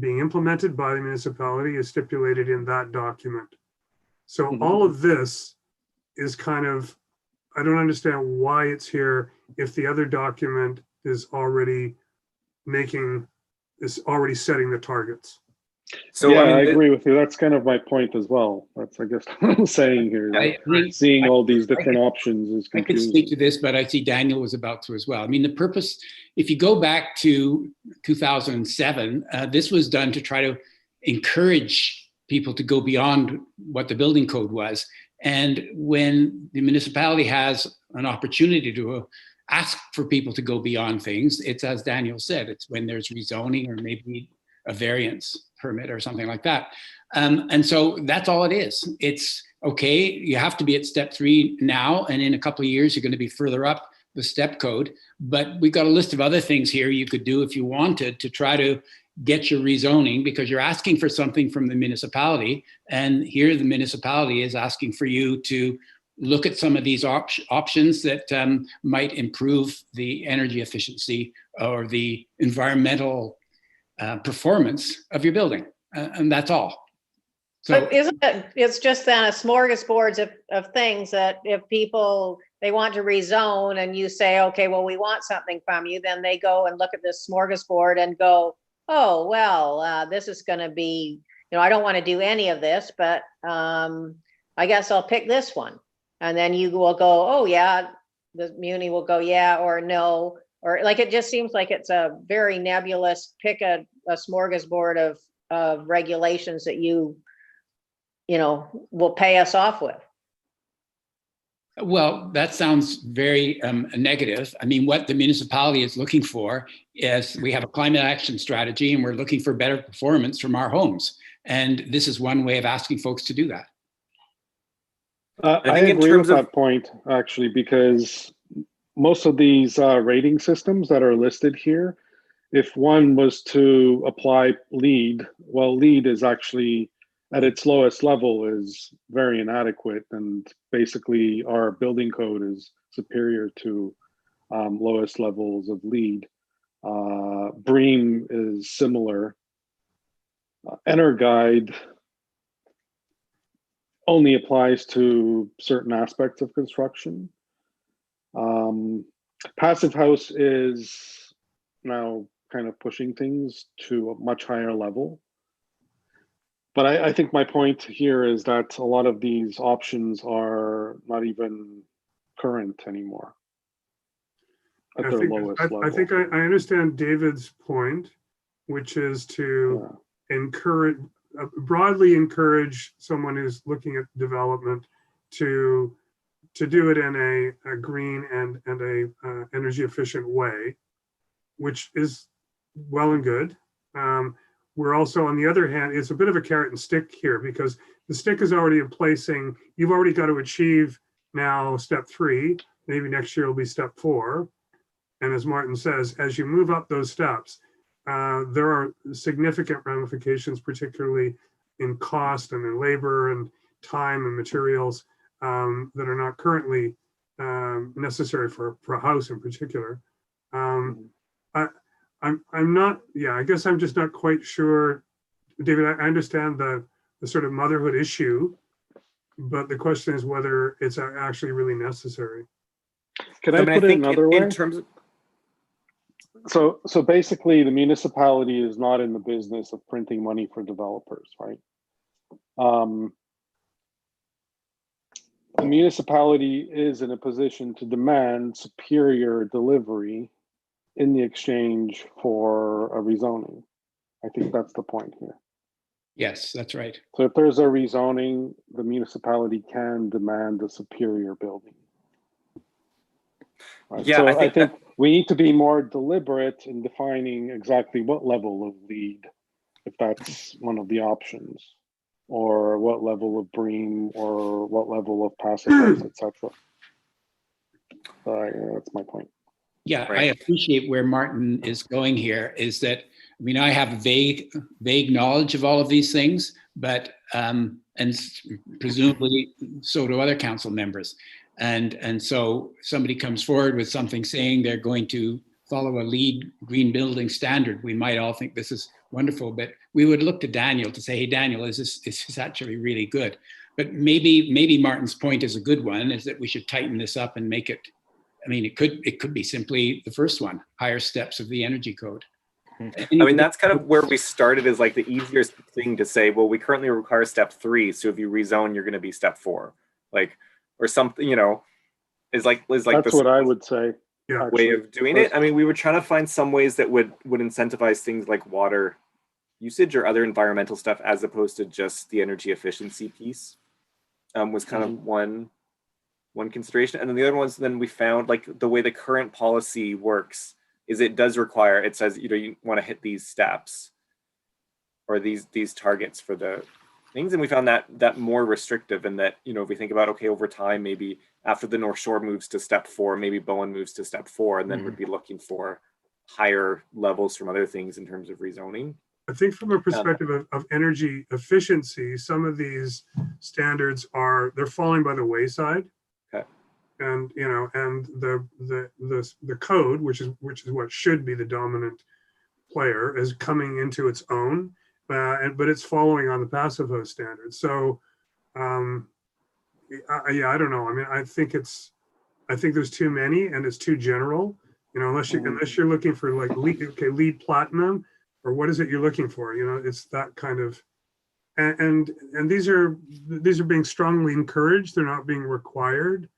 implemented by the municipality is stipulated in that document. So all of this is kind of, I don't understand why it's here if the other document is already setting the targets.
So
yeah,
I mean,
I agree with you. That's kind of my point as well. That's, I guess, what I'm saying here. Seeing all these different options is confusing.
I could speak to this, but I see Daniel was about to as well. I mean, the purpose, if you go back to 2007, this was done to try to encourage people to go beyond what the building code was. And when the municipality has an opportunity to ask for people to go beyond things, it's, as Daniel said, it's when there's rezoning or maybe a variance permit or something like that. And so that's all it is. It's okay, you have to be at step 3 now, and in a couple of years, you're going to be further up the step code. But we've got a list of other things here you could do if you wanted to try to get your rezoning, because you're asking for something from the municipality. And here the municipality is asking for you to look at some of these options that might improve the energy efficiency or the environmental performance of your building, and that's all. So,
but isn't it, it's just then a smorgasbord of things that if people, they want to rezone and you say, okay, well, we want something from you, then they go and look at this smorgasbord and go, oh, well, this is going to be, I don't want to do any of this, but I guess I'll pick this one. And then you will go, oh yeah, the muni will go, yeah, or no. Or like, it just seems like it's a very nebulous, pick a smorgasbord of regulations that you will pay us off with.
well, that sounds very negative. I mean, what the municipality is looking for is, we have a climate action strategy and we're looking for better performance from our homes. And this is one way of asking folks to do that.
I agree with that point, actually, because most of these rating systems that are listed here, if one was to apply LEED, well, LEED is actually at its lowest level is very inadequate, and basically our building code is superior to lowest levels of LEED. BREEAM is similar. EnerGuide only applies to certain aspects of construction. Passive House is now kind of pushing things to a much higher level. But I think my point here is that a lot of these options are not even current anymore at their lowest level.
I think I understand David's point, which is to encourage, broadly encourage someone who's looking at development to do it in a green and a energy efficient way, which is well and good. We're also, on the other hand, it's a bit of a carrot and stick here, because the stick is already in place saying you've already got to achieve now step 3, maybe next year will be step 4. And as Martin says, as you move up those steps, there are significant ramifications, particularly in cost and in labor and time and materials that are not currently necessary for a house in particular. I'm not, I guess I'm just not quite sure. David, I understand the sort of motherhood issue, but the question is whether it's actually really necessary.
Can I put it another way?
In terms of...
So basically the municipality is not in the business of printing money for developers, right? The municipality is in a position to demand superior delivery in the exchange for a rezoning. I think that's the point here.
Yes, that's right.
So if there's a rezoning, the municipality can demand a superior building. Right?
Yeah,
so
I think
we need to be more deliberate in defining exactly what level of LEED, if that's one of the options, or what level of BREEAM, or what level of passive house, etc. That's my point.
Yeah,
Right.
I appreciate where Martin is going here, is that, I mean, I have vague knowledge of all of these things, but, and presumably so do other council members. And so somebody comes forward with something saying they're going to follow a LEED green building standard. We might all think this is wonderful, but we would look to Daniel to say, hey, Daniel, is this actually really good? But maybe Martin's point is a good one, is that we should tighten this up and make it, I mean, it could be simply the first one, higher steps of the energy code.
I mean, that's kind of where we started, is like the easiest thing to say, well, we currently require step 3. So if you rezone, you're going to be step 4, like, or something, is like
That's what I would say.
Yeah.
Way of doing it. I mean, we were trying to find some ways that would incentivize things like water usage or other environmental stuff, as opposed to just the energy efficiency piece. Was kind of one consideration. And then the other ones, then we found, like, the way the current policy works is it does require, it says, you want to hit these steps or these targets for the things. And we found that more restrictive, and that, if we think about, okay, over time, maybe after the North Shore moves to step 4, maybe Bowen moves to step 4, and then we'd be looking for higher levels from other things in terms of rezoning.
I think from a perspective of energy efficiency, some of these standards they're falling by the wayside.
Okay.
And and the code, which is what should be the dominant player, is coming into its own, but it's following on the passive host standards. So I don't know. I mean, I think there's too many, and it's too general. Unless you're looking for like LEED platinum, or what is it you're looking for? It's that kind of, and these are being strongly encouraged. They're not being required.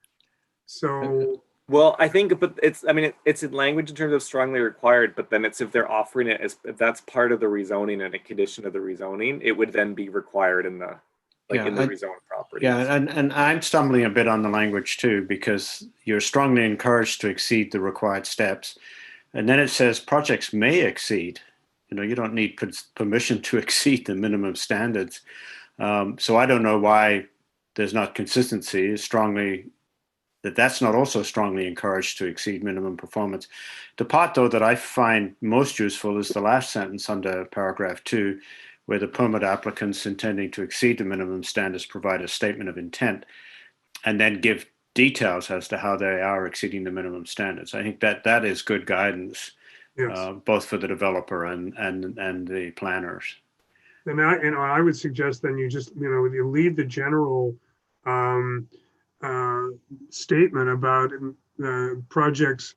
So,
well, I think, but it's in language in terms of strongly required, but then it's if they're offering it as, if that's part of the rezoning and a condition of the rezoning, it would then be required in the rezoned property.
Yeah, and I'm stumbling a bit on the language too, because you're strongly encouraged to exceed the required steps. And then it says projects may exceed. You don't need permission to exceed the minimum standards. So I don't know why there's not consistency. Strongly that's not also strongly encouraged to exceed minimum performance. The part, though, that I find most useful is the last sentence under paragraph 2, where the permit applicants intending to exceed the minimum standards provide a statement of intent and then give details as to how they are exceeding the minimum standards. I think that is good guidance,
Yes.
both for the developer and the planners.
And I would suggest then you just, you leave the general statement about projects,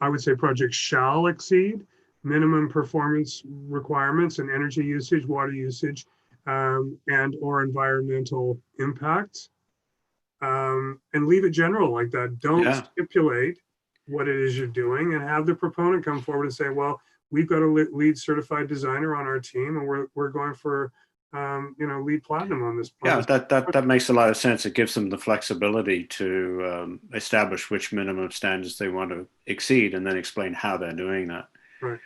I would say projects shall exceed minimum performance requirements and energy usage, water usage, and or environmental impacts. And leave it general like that. Don't stipulate what it is you're doing, and have the proponent come forward and say, well, we've got a lead certified designer on our team, and we're going for lead platinum on this.
Yeah, that makes a lot of sense. It gives them the flexibility to establish which minimum standards they want to exceed, and then explain how they're doing that.
Right.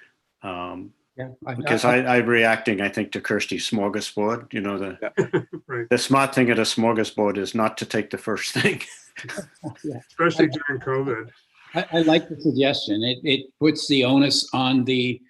Because I'm reacting, I think, to Kirsty's smorgasbord.
Right.
The smart thing at a smorgasbord is not to take the first thing.
Especially during COVID.
I like the suggestion. It puts the onus on the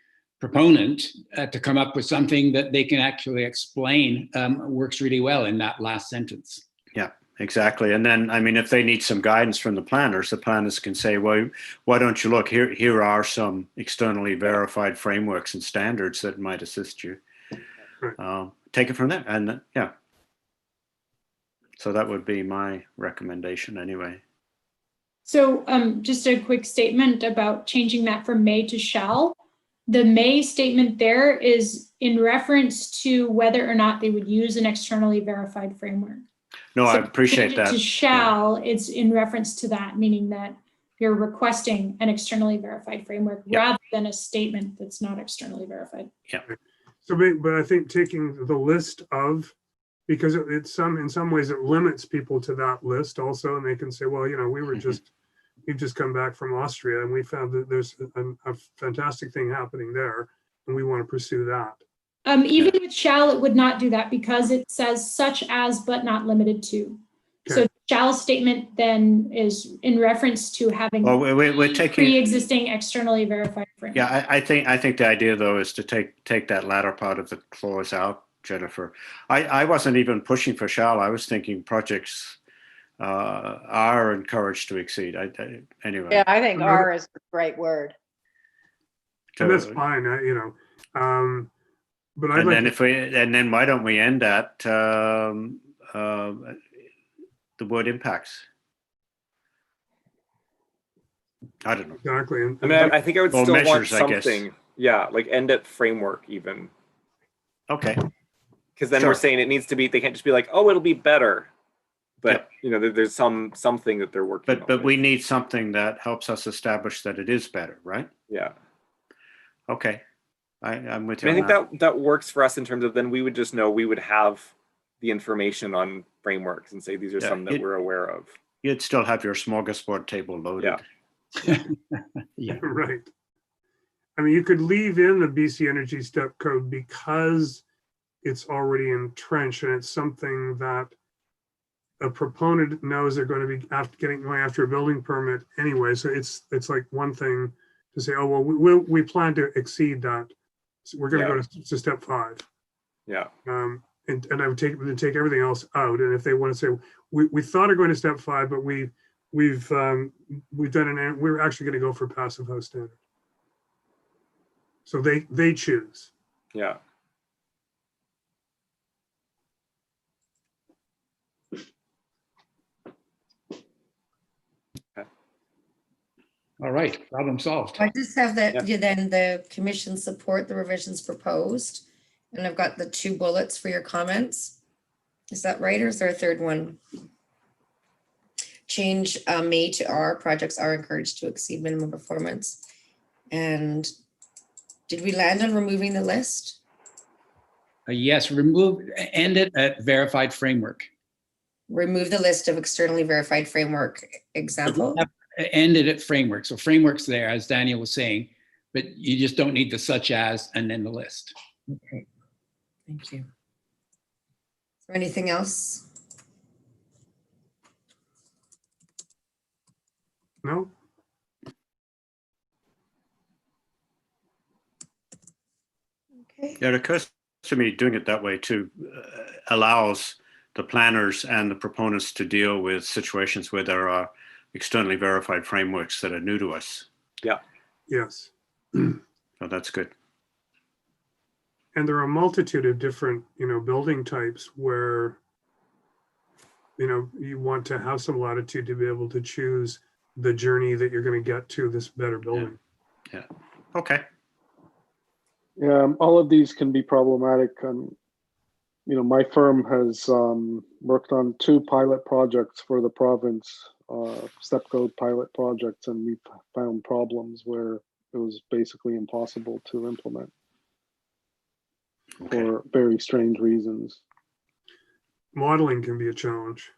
proponent to come up with something that they can actually explain. Works really well in that last sentence.
Yeah, exactly. And then, I mean, if they need some guidance from the planners can say, well, why don't you look, here are some externally verified frameworks and standards that might assist you.
Right.
Take it from there. And yeah. So that would be my recommendation anyway.
So just a quick statement about changing that from may to shall. The may statement there is in reference to whether or not they would use an externally verified framework.
No,
So
I appreciate
change it
that.
to shall, it's in reference to that, meaning that you're requesting an externally verified framework rather than a statement that's not externally verified.
Yeah.
So, but I think taking the list of, because in some ways it limits people to that list also, and they can say, well, we've just come back from Austria and we found that there's a fantastic thing happening there, and we want to pursue that.
Even with shall, it would not do that because it says such as but not limited to.
Okay.
So shall statement then is in reference to having
we're taking
pre-existing externally verified framework.
Yeah, I think the idea though is to take that latter part of the clause out, Jennifer. I wasn't even pushing for shall. I was thinking projects are encouraged to exceed. Anyway.
Yeah, I think R is the right word.
And that's fine, but I'd like
then why don't we end at the word impacts? I don't know.
Exactly.
I mean, I think I would still
measures,
want something. Yeah, like end at framework even.
Okay.
Because then we're saying it needs to be, they can't just be like, oh, it'll be better. But there's something that they're working on.
But we need something that helps us establish that it is better, right?
Yeah.
Okay. I'm with you.
I think that works for us in terms of then we would just know we would have the information on frameworks and say these are some that we're aware of.
You'd still have your smorgasbord table loaded.
Yeah.
Right. I mean, you could leave in the BC Energy Step Code because it's already entrenched and it's something that a proponent knows they're going to be going after a building permit anyway. So it's like one thing to say, oh, well, we plan to exceed that. So we're going to go to step 5.
Yeah.
And I would take everything else out. And if they want to say, we thought of going to step 5, but we've done we're actually going to go for passive house standard. So they choose.
Yeah.
All right, problem solved.
I just have that, then the commission support the revisions proposed. And I've got the 2 bullets for your comments. Is that right, or is there a third one? Change may to R, projects are encouraged to exceed minimum performance. And did we land on removing the list?
Yes, end it at verified framework.
Remove the list of externally verified framework example?
End it at framework. So framework's there, as Daniel was saying, but you just don't need the such as and then the list.
Okay, thank you. Is there anything else?
No?
Okay.
Yeah, it occurs to me doing it that way too allows the planners and the proponents to deal with situations where there are externally verified frameworks that are new to us.
Yeah.
Yes.
So that's good.
And there are a multitude of different, building types where, you want to have some latitude to be able to choose the journey that you're going to get to this better building.
Yeah. Okay.
Yeah, all of these can be problematic. My firm has worked on 2 pilot projects for the province, step code pilot projects, and we found problems where it was basically impossible to implement for very strange reasons.
Modeling can be a challenge.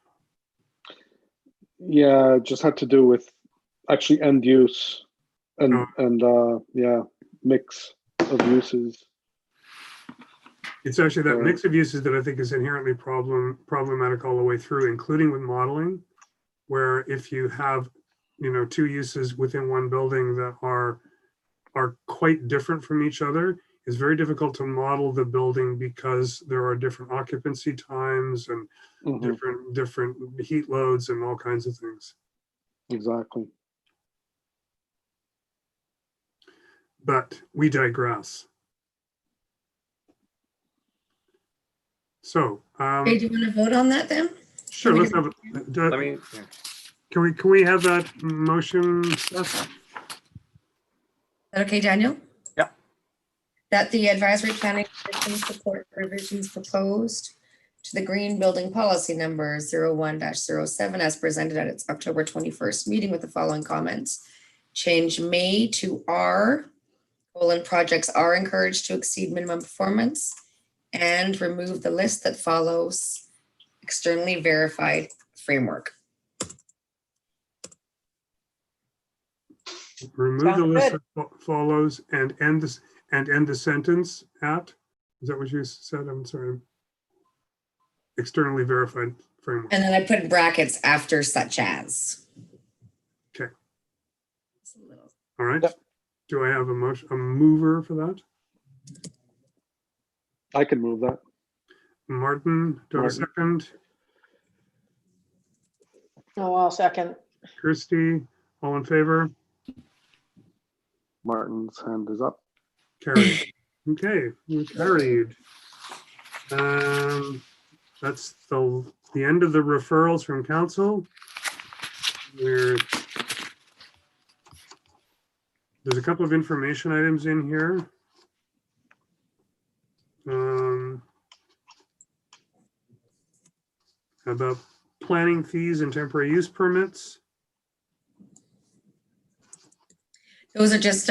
Yeah, it just had to do with actually end use and mix of uses.
It's actually that mix of uses that I think is inherently problematic all the way through, including with modeling, where if you have, 2 uses within one building that are quite different from each other, it's very difficult to model the building because there are different occupancy times and different heat loads and all kinds of things.
Exactly.
But we digress. So,
Okay, do you want to vote on that then?
sure, let's have,
Let me.
can we have that motion, Seth?
Okay, Daniel?
Yeah.
That the advisory planning commission support revisions proposed to the green building policy number 01-07 as presented at its October 21st meeting with the following comments. Change may to R, projects are encouraged to exceed minimum performance, and remove the list that follows externally verified framework.
Remove the list that follows and end the sentence at, is that what you said? I'm sorry. Externally verified framework.
And then I put brackets after such as.
Okay. All right. Yep. Do I have a mover for that?
I can move that.
Martin, do I have a second?
Oh, I'll second.
Kirsty, all in favor?
Martin's hand is up.
Carried. Okay, carried. That's the end of the referrals from council. There's a couple of information items in here. About planning fees and temporary use permits.
Those are just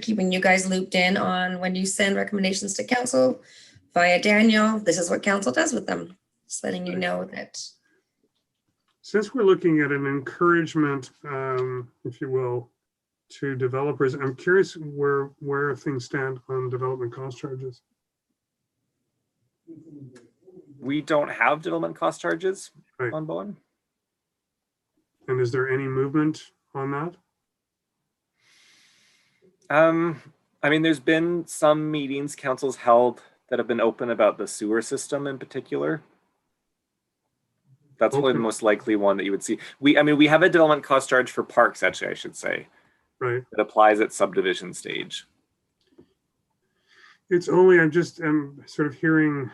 keeping you guys looped in on when you send recommendations to council via Daniel. This is what council does with them. Just letting you know that.
Since we're looking at an encouragement, if you will, to developers, I'm curious where things stand on development cost charges.
We don't have development cost charges on Bowen.
And is there any movement on that?
I mean, there's been some meetings councils held that have been open about the sewer system in particular. That's probably the most likely one that you would see. We have a development cost charge for parks, actually, I should say.
Right.
It applies at subdivision stage.
It's only, I'm sort of hearing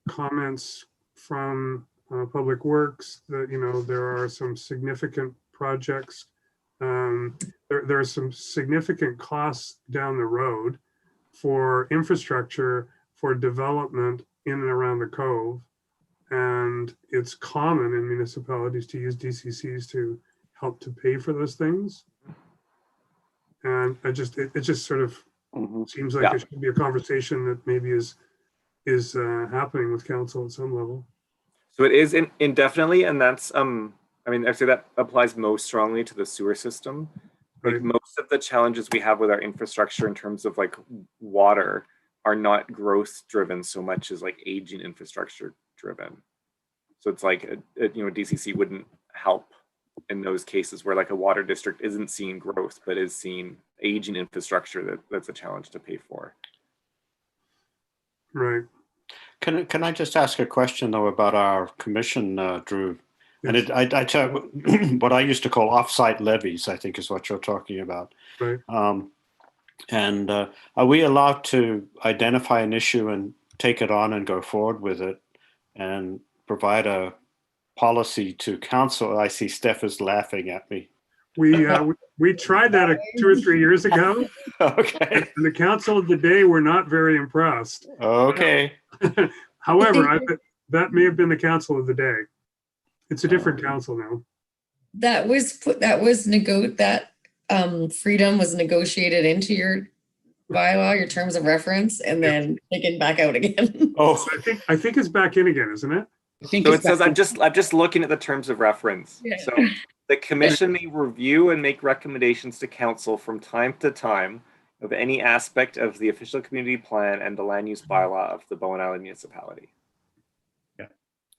comments from Public Works that, there are some significant projects. There are some significant costs down the road for infrastructure, for development in and around the Cove. And it's common in municipalities to use DCCs to help to pay for those things. And it just sort of seems like it should be a conversation that maybe is happening with council at some level.
So it is indefinitely, and that's I'd say that applies most strongly to the sewer system. Like most of the challenges we have with our infrastructure in terms of like water are not growth driven so much as like aging infrastructure driven. So it's like DCC wouldn't help in those cases where like a water district isn't seeing growth, but is seeing aging infrastructure that's a challenge to pay for.
Right.
Can I just ask a question though about our commission, Drew? And
Yes.
I tell what I used to call offsite levies, I think is what you're talking about.
Right.
And are we allowed to identify an issue and take it on and go forward with it and provide a policy to council? I see Steph is laughing at me.
We tried that 2 or 3 years ago,
Okay.
and the council of the day were not very impressed.
Okay.
However, that may have been the council of the day. It's a different council now.
That freedom was negotiated into your bylaw, your terms of reference, and then taken back out again.
Oh,
I think it's back in again, isn't it?
I think
So
it's
it says,
back-
I'm just looking at the terms of reference.
Yeah.
So the commission may review and make recommendations to council from time to time of any aspect of the official community plan and the land use bylaw of the Bowen Island municipality.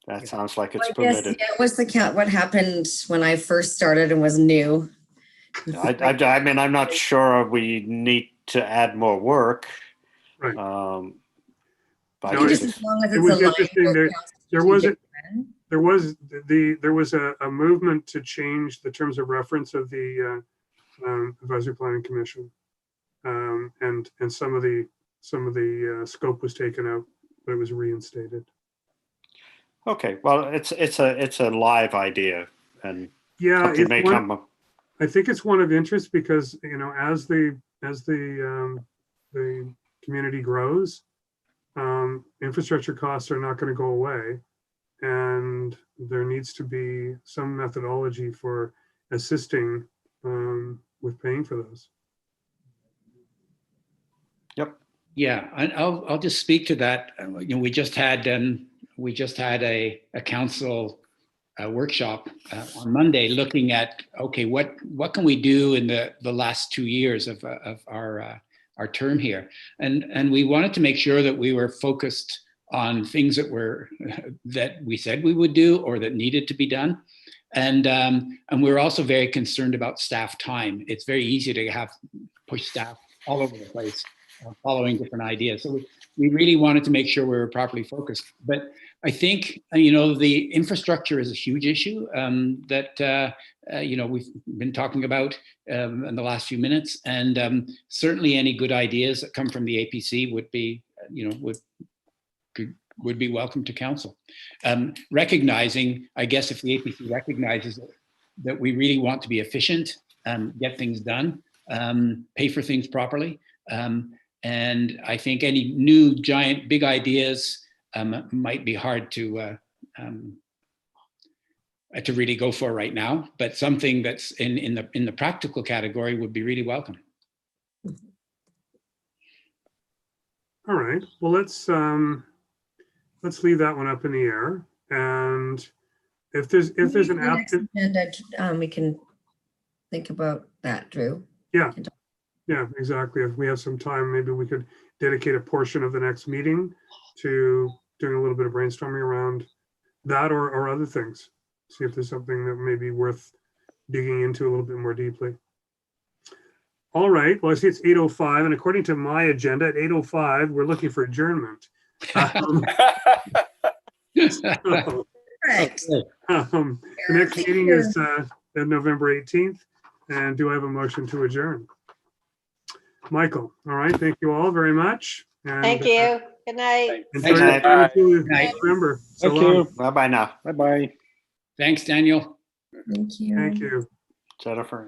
that sounds like it's
I guess,
permitted.
yeah, what's the count? What happened when I first started and was new?
I mean, I'm not sure we need to add more work.
Right.
But
No,
Just
it's-
as long as
it
it's
was
aligned
interesting
with
that
council's
there wasn't-
strategic plan.
There was a movement to change the terms of reference of the Advisory Planning Commission. And some of the scope was taken out, but it was reinstated.
Okay, well, it's a live idea, and
Yeah,
something
it's
may
one,
come up.
I think it's one of interest because, as the community grows, infrastructure costs are not going to go away. And there needs to be some methodology for assisting with paying for those.
Yep.
Yeah, I'll just speak to that. We just had a council workshop on Monday looking at, okay, what can we do in the last 2 years of our term here, and we wanted to make sure that we were focused on things that we said we would do or that needed to be done, and we're also very concerned about staff time. It's very easy to push staff all over the place, following different ideas. So we really wanted to make sure we were properly focused. But I think, the infrastructure is a huge issue that, we've been talking about in the last few minutes. And certainly any good ideas that come from the APC would be, would be welcome to council. Recognizing, I guess, if the APC recognizes that we really want to be efficient, get things done, pay for things properly. And I think any new giant big ideas might be hard to really go for right now, but something that's in the practical category would be really welcome.
All right, well, let's leave that one up in the air. And if there's an app,
And we can think about that, Drew.
yeah, exactly. If we have some time, maybe we could dedicate a portion of the next meeting to doing a little bit of brainstorming around that or other things. See if there's something that may be worth digging into a little bit more deeply. All right, well, I see it's 8:05, and according to my agenda, at 8:05, we're looking for adjournment.
Correct.
The next meeting is November 18th, and do I have a motion to adjourn? Michael, all right, thank you all very much. And,
Thank you. Good night.
Enjoy
Good
your
night.
time until
Night.
November. So
Thank
long.
you.
Bye-bye now,
Bye-bye.
Thanks, Daniel.
Thank you.
Thank you.
Jennifer.